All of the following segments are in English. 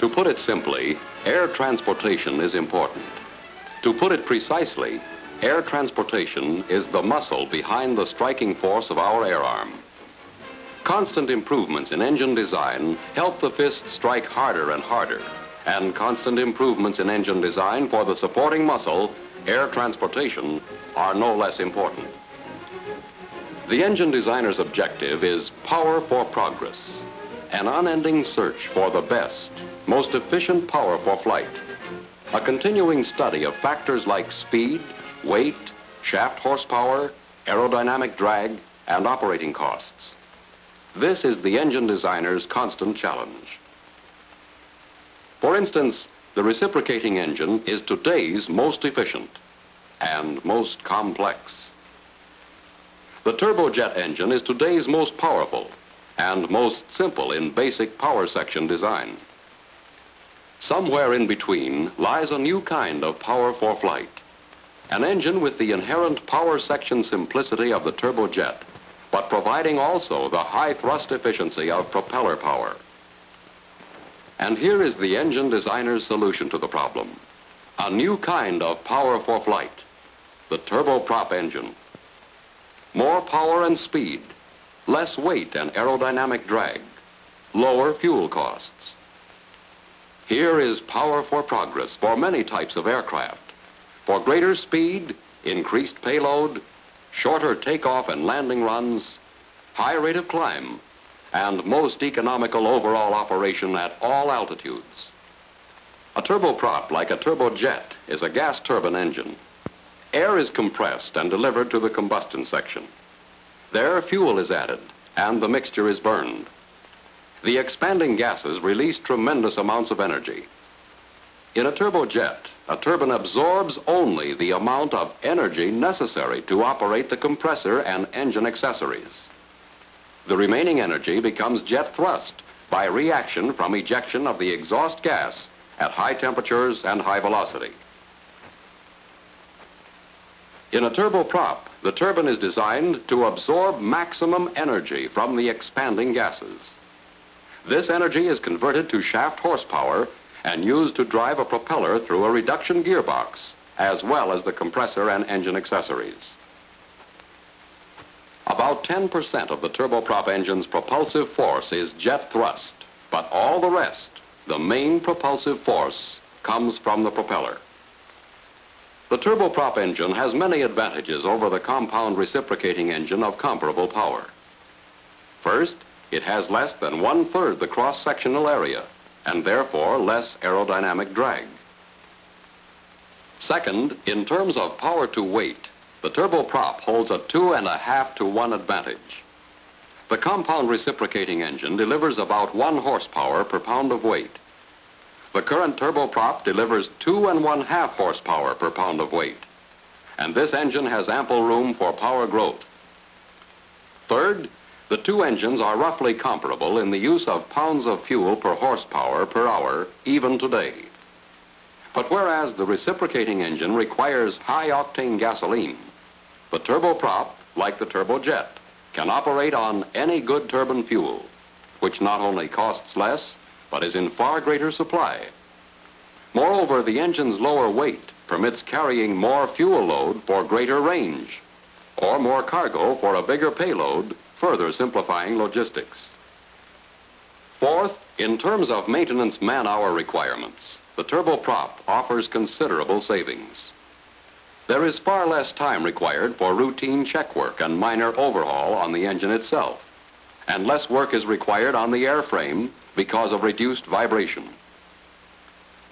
To put it simply, air transportation is important. To put it precisely, air transportation is the muscle behind the striking force of our air arm. Constant improvements in engine design help the fist strike harder and harder, and constant improvements in engine design for the supporting muscle, air transportation, are no less important. The engine designer's objective is power for progress, an unending search for the best, most efficient power for flight, a continuing study of factors like speed, weight, shaft horsepower, aerodynamic drag, and operating costs. This is the engine designer's constant challenge. For instance, the reciprocating engine is today's most efficient and most complex. The turbojet engine is today's most powerful and most simple in basic power section design. Somewhere in between lies a new kind of power for flight, an engine with the inherent power section simplicity of the turbojet, but providing also the high thrust efficiency of propeller power. And here is the engine designer's solution to the problem. A new kind of power for flight, the turboprop engine. More power and speed, less weight and aerodynamic drag, lower fuel costs. Here is power for progress for many types of aircraft. For greater speed, increased payload, shorter takeoff and landing runs, high rate of climb, and most economical overall operation at all altitudes. A turboprop, like a turbojet, is a gas turbine engine. Air is compressed and delivered to the combustion section. There, fuel is added, and the mixture is burned. The expanding gases release tremendous amounts of energy. In a turbojet, a turbine absorbs only the amount of energy necessary to operate the compressor and engine accessories. The remaining energy becomes jet thrust by reaction from ejection of the exhaust gas at high temperatures and high velocity. In a turboprop, the turbine is designed to absorb maximum energy from the expanding gases. This energy is converted to shaft horsepower and used to drive a propeller through a reduction gearbox, as well as the compressor and engine accessories. About 10% of the turboprop engine's propulsive force is jet thrust, but all the rest, the main propulsive force, comes from the propeller. The turboprop engine has many advantages over the compound reciprocating engine of comparable power. First, it has less than 1/3 the cross-sectional area, and therefore less aerodynamic drag. Second, in terms of power to weight, the turboprop holds a 2.5 to 1 advantage. The compound reciprocating engine delivers about 1 horsepower per pound of weight. The current turboprop delivers 2.5 horsepower per pound of weight, and this engine has ample room for power growth. Third, the two engines are roughly comparable in the use of pounds of fuel per horsepower per hour, even today. But whereas the reciprocating engine requires high-octane gasoline, the turboprop, like the turbojet, can operate on any good turbine fuel, which not only costs less, but is in far greater supply. Moreover, the engine's lower weight permits carrying more fuel load for greater range, or more cargo for a bigger payload, further simplifying logistics. Fourth, in terms of maintenance man-hour requirements, the turboprop offers considerable savings. There is far less time required for routine check work and minor overhaul on the engine itself, and less work is required on the airframe because of reduced vibration.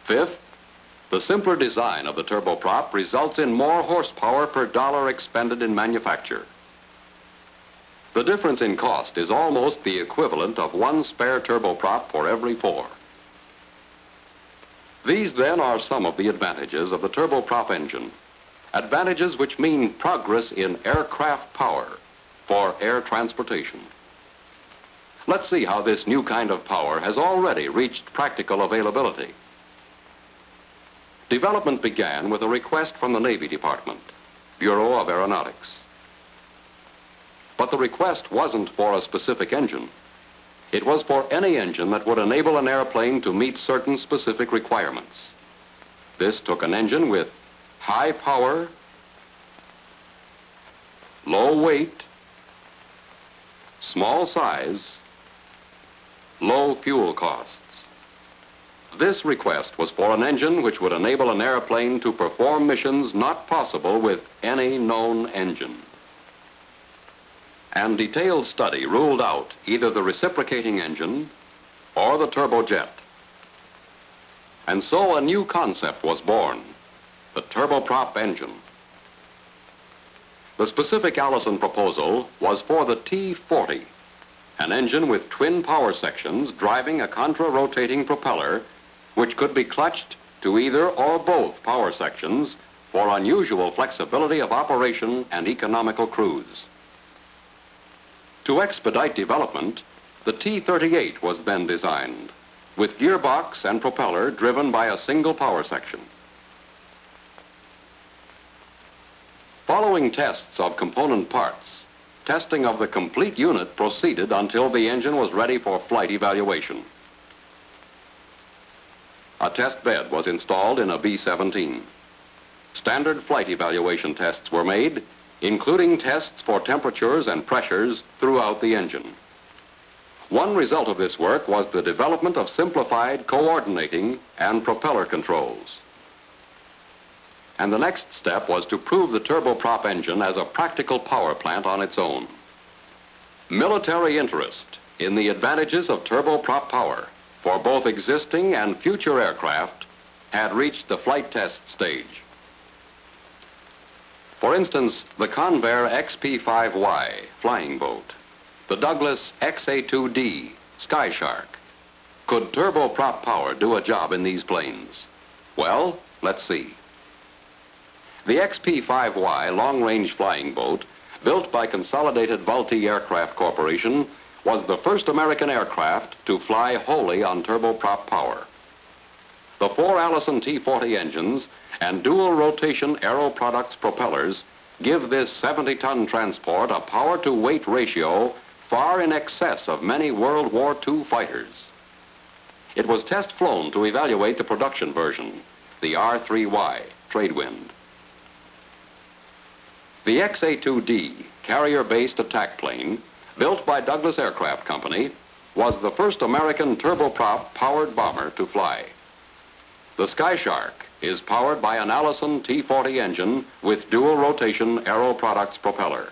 Fifth, the simpler design of the turboprop results in more horsepower per dollar expended in manufacture. The difference in cost is almost the equivalent of 1 spare turboprop for every 4. These then are some of the advantages of the turboprop engine, advantages which mean progress in aircraft power for air transportation. Let's see how this new kind of power has already reached practical availability. Development began with a request from the Navy Department, Bureau of Aeronautics. But the request wasn't for a specific engine. It was for any engine that would enable an airplane to meet certain specific requirements. This took an engine with high power, low weight, small size, low fuel costs. This request was for an engine which would enable an airplane to perform missions not possible with any known engine. And detailed study ruled out either the reciprocating engine or the turbojet. And so a new concept was born, the turboprop engine. The specific Allison proposal was for the T-40, an engine with twin power sections driving a contra-rotating propeller which could be clutched to either or both power sections for unusual flexibility of operation and economical cruise. To expedite development, the T-38 was then designed, with gearbox and propeller driven by a single power section. Following tests of component parts, testing of the complete unit proceeded until the engine was ready for flight evaluation. A test bed was installed in a B-17. Standard flight evaluation tests were made, including tests for temperatures and pressures throughout the engine. One result of this work was the development of simplified coordinating and propeller controls. And the next step was to prove the turboprop engine as a practical power plant on its own. Military interest in the advantages of turboprop power for both existing and future aircraft had reached the flight test stage. For instance, the Convair XP-5Y flying boat, the Douglas XA-2D Sky Shark. Could turboprop power do a job in these planes? Well, let's see. The XP-5Y long-range flying boat, built by Consolidated Vultee Aircraft Corporation, was the first American aircraft to fly wholly on turboprop power. The 4 Allison T-40 engines and dual rotation Aero Products propellers give this 70-ton transport a power-to-weight ratio far in excess of many World War II fighters. It was test flown to evaluate the production version, the R3Y Tradewind. The XA-2D carrier-based attack plane, built by Douglas Aircraft Company, was the first American turboprop-powered bomber to fly. The Sky Shark is powered by an Allison T-40 engine with dual-rotation Aero Products propeller.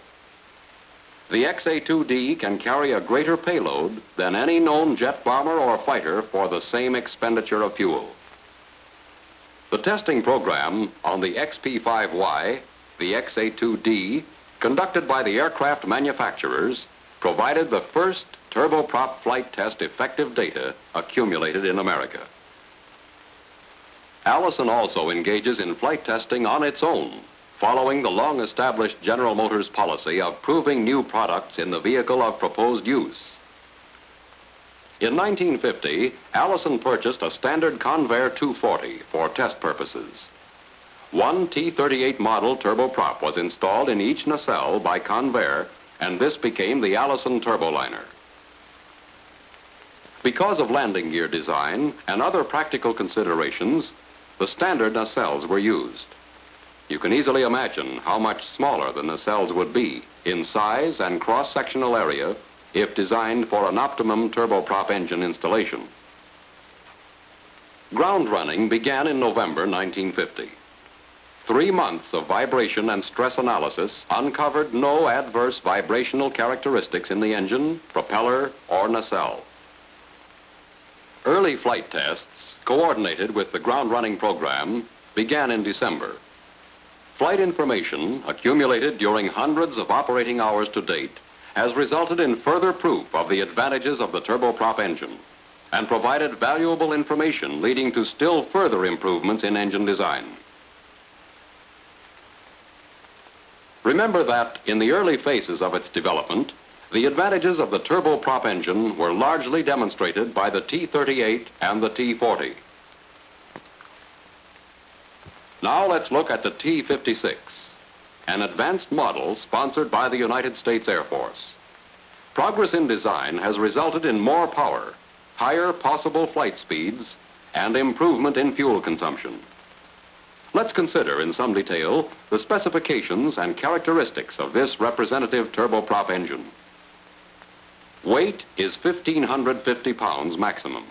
The XA-2D can carry a greater payload than any known jet bomber or fighter for the same expenditure of fuel. The testing program on the XP-5Y, the XA-2D, conducted by the aircraft manufacturers, provided the first turboprop flight test effective data accumulated in America. Allison also engages in flight testing on its own, following the long-established General Motors policy of proving new products in the vehicle of proposed use. In 1950, Allison purchased a standard Convair 240 for test purposes. One T-38 model turboprop was installed in each nacelle by Convair, and this became the Allison turboliner. Because of landing gear design and other practical considerations, the standard nacelles were used. You can easily imagine how much smaller the nacelles would be in size and cross-sectional area if designed for an optimum turboprop engine installation. Ground running began in November 1950. 3 months of vibration and stress analysis uncovered no adverse vibrational characteristics in the engine, propeller, or nacelle. Early flight tests, coordinated with the ground running program, began in December. Flight information accumulated during hundreds of operating hours to date has resulted in further proof of the advantages of the turboprop engine and provided valuable information leading to still further improvements in engine design. Remember that in the early phases of its development, the advantages of the turboprop engine were largely demonstrated by the T-38 and the T-40. Now let's look at the T-56, an advanced model sponsored by the United States Air Force. Progress in design has resulted in more power, higher possible flight speeds, and improvement in fuel consumption. Let's consider in some detail the specifications and characteristics of this representative turboprop engine. Weight is 1,550 pounds maximum.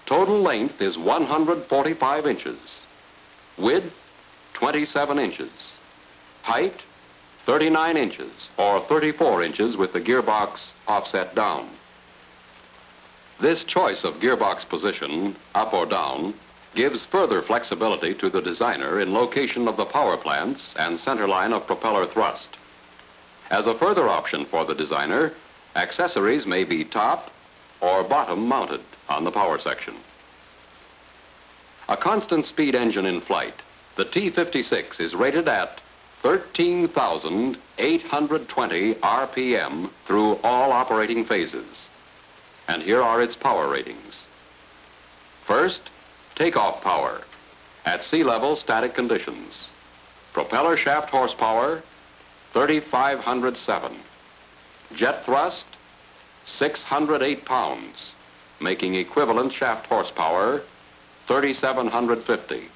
Total length is 145 inches. Width, 27 inches. Height, 39 inches, or 34 inches with the gearbox offset down. This choice of gearbox position, up or down, gives further flexibility to the designer in location of the power plants and centerline of propeller thrust. As a further option for the designer, accessories may be top or bottom mounted on the power section. A constant speed engine in flight, the T-56 is rated at 13,820 RPM through all operating phases. And here are its power ratings. First, takeoff power at sea level static conditions. Propeller shaft horsepower, 3,507. Jet thrust, 608 pounds, making equivalent shaft horsepower, 3,750.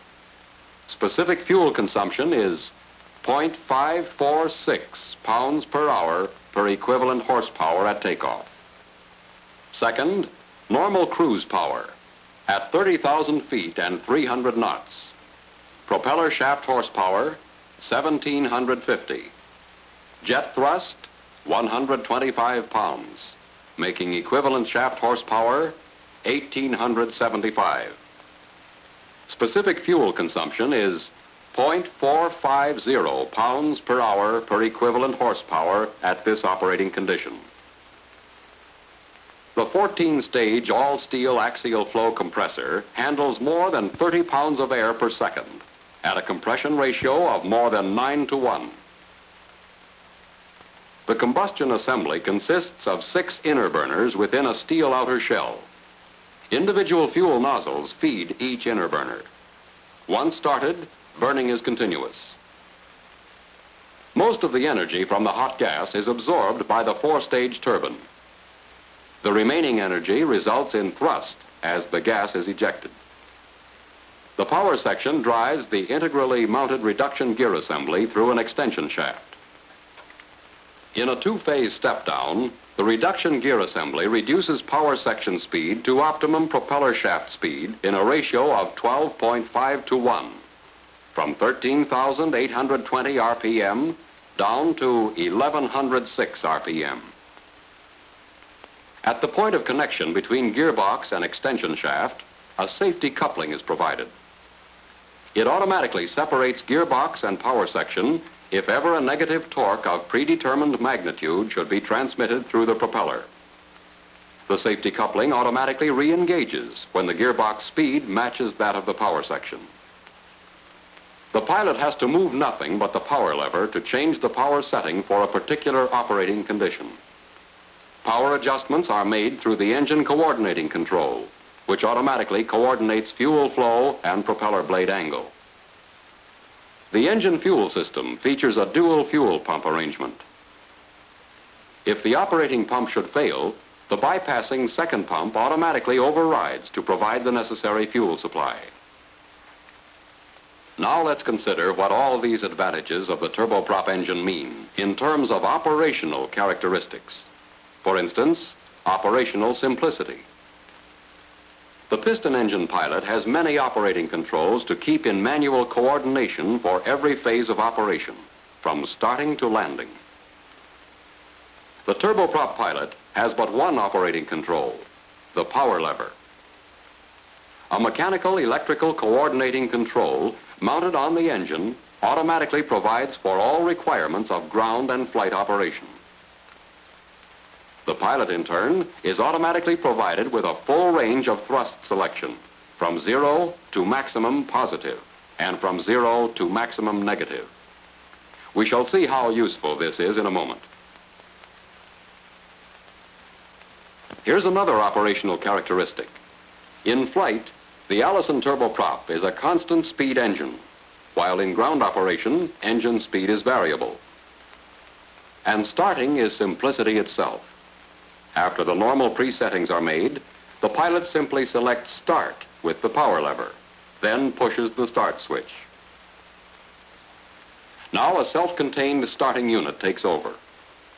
Specific fuel consumption is 0.546 pounds per hour per equivalent horsepower at takeoff. Second, normal cruise power at 30,000 feet and 300 knots. Propeller shaft horsepower, 1,750. Jet thrust, 125 pounds, making equivalent shaft horsepower, 1,875. Specific fuel consumption is 0.450 pounds per hour per equivalent horsepower at this operating condition. The 14-stage all-steel axial flow compressor handles more than 30 pounds of air per second at a compression ratio of more than 9:1. The combustion assembly consists of 6 inner burners within a steel outer shell. Individual fuel nozzles feed each inner burner. Once started, burning is continuous. Most of the energy from the hot gas is absorbed by the 4-stage turbine. The remaining energy results in thrust as the gas is ejected. The power section drives the integrally mounted reduction gear assembly through an extension shaft. In a 2-phase step-down, the reduction gear assembly reduces power section speed to optimum propeller shaft speed in a ratio of 12.5:1, from 13,820 RPM down to 1,106 RPM. At the point of connection between gearbox and extension shaft, a safety coupling is provided. It automatically separates gearbox and power section if ever a negative torque of predetermined magnitude should be transmitted through the propeller. The safety coupling automatically re-engages when the gearbox speed matches that of the power section. The pilot has to move nothing but the power lever to change the power setting for a particular operating condition. Power adjustments are made through the engine coordinating control, which automatically coordinates fuel flow and propeller blade angle. The engine fuel system features a dual fuel pump arrangement. If the operating pump should fail, the bypassing second pump automatically overrides to provide the necessary fuel supply. Now let's consider what all these advantages of the turboprop engine mean in terms of operational characteristics. For instance, operational simplicity. The piston engine pilot has many operating controls to keep in manual coordination for every phase of operation, from starting to landing. The turboprop pilot has but one operating control, the power lever. A mechanical electrical coordinating control mounted on the engine automatically provides for all requirements of ground and flight operation. The pilot, in turn, is automatically provided with a full range of thrust selection, from 0 to maximum positive, and from 0 to maximum negative. We shall see how useful this is in a moment. Here's another operational characteristic. In flight, the Allison turboprop is a constant speed engine, while in ground operation, engine speed is variable. And starting is simplicity itself. After the normal presettings are made, the pilot simply selects Start with the power lever, then pushes the start switch. Now a self-contained starting unit takes over.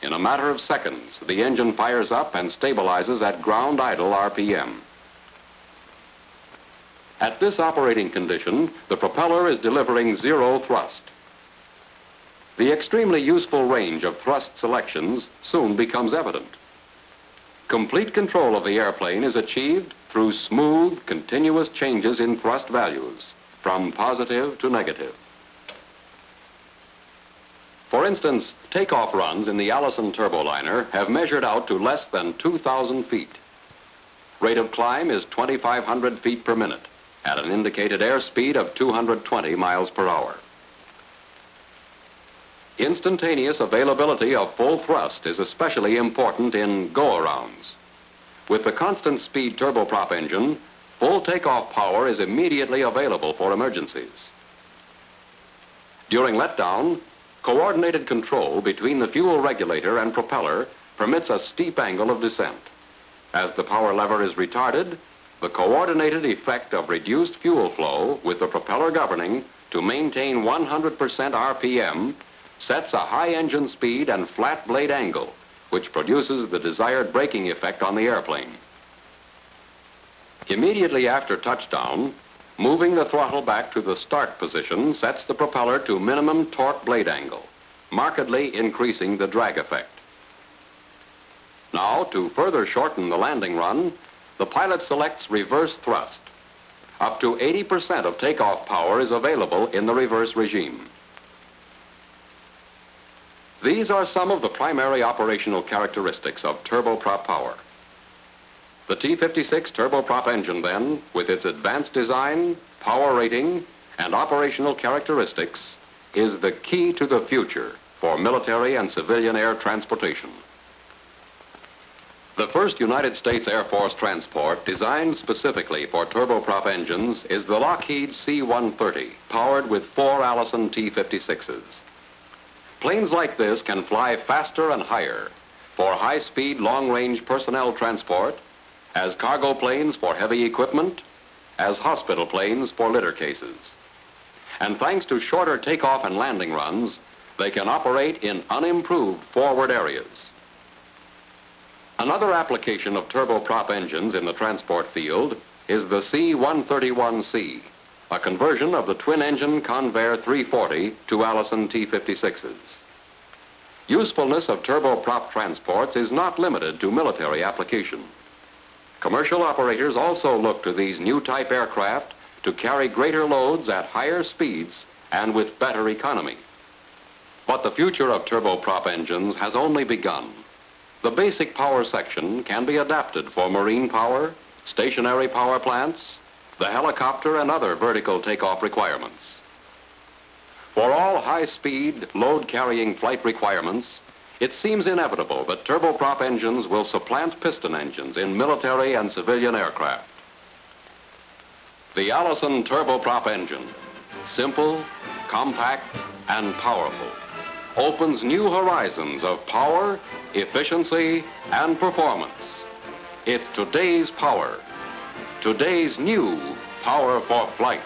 In a matter of seconds, the engine fires up and stabilizes at ground idle RPM. At this operating condition, the propeller is delivering zero thrust. The extremely useful range of thrust selections soon becomes evident. Complete control of the airplane is achieved through smooth, continuous changes in thrust values, from positive to negative. For instance, takeoff runs in the Allison turboliner have measured out to less than 2,000 feet. Rate of climb is 2,500 feet per minute at an indicated airspeed of 220 miles per hour. Instantaneous availability of full thrust is especially important in go-arounds. With the constant speed turboprop engine, full takeoff power is immediately available for emergencies. During letdown, coordinated control between the fuel regulator and propeller permits a steep angle of descent. As the power lever is retarded, the coordinated effect of reduced fuel flow with the propeller governing to maintain 100% RPM sets a high engine speed and flat blade angle, which produces the desired braking effect on the airplane. Immediately after touchdown, moving the throttle back to the start position sets the propeller to minimum torque blade angle, markedly increasing the drag effect. Now, to further shorten the landing run, the pilot selects reverse thrust. Up to 80% of takeoff power is available in the reverse regime. These are some of the primary operational characteristics of turboprop power. The T-56 turboprop engine, then, with its advanced design, power rating, and operational characteristics, is the key to the future for military and civilian air transportation. The first United States Air Force transport designed specifically for turboprop engines is the Lockheed C-130, powered with 4 Allison T-56s. Planes like this can fly faster and higher for high-speed, long-range personnel transport, as cargo planes for heavy equipment, as hospital planes for litter cases. And thanks to shorter takeoff and landing runs, they can operate in unimproved forward areas. Another application of turboprop engines in the transport field is the C-131C, a conversion of the twin-engine Convair 340 to Allison T-56s. Usefulness of turboprop transports is not limited to military application. Commercial operators also look to these new type aircraft to carry greater loads at higher speeds and with better economy. But the future of turboprop engines has only begun. The basic power section can be adapted for marine power, stationary power plants, the helicopter, and other vertical takeoff requirements. For all high-speed, load-carrying flight requirements, it seems inevitable that turboprop engines will supplant piston engines in military and civilian aircraft. The Allison turboprop engine, simple, compact, and powerful, opens new horizons of power, efficiency, and performance. It's today's power, today's new power for flight.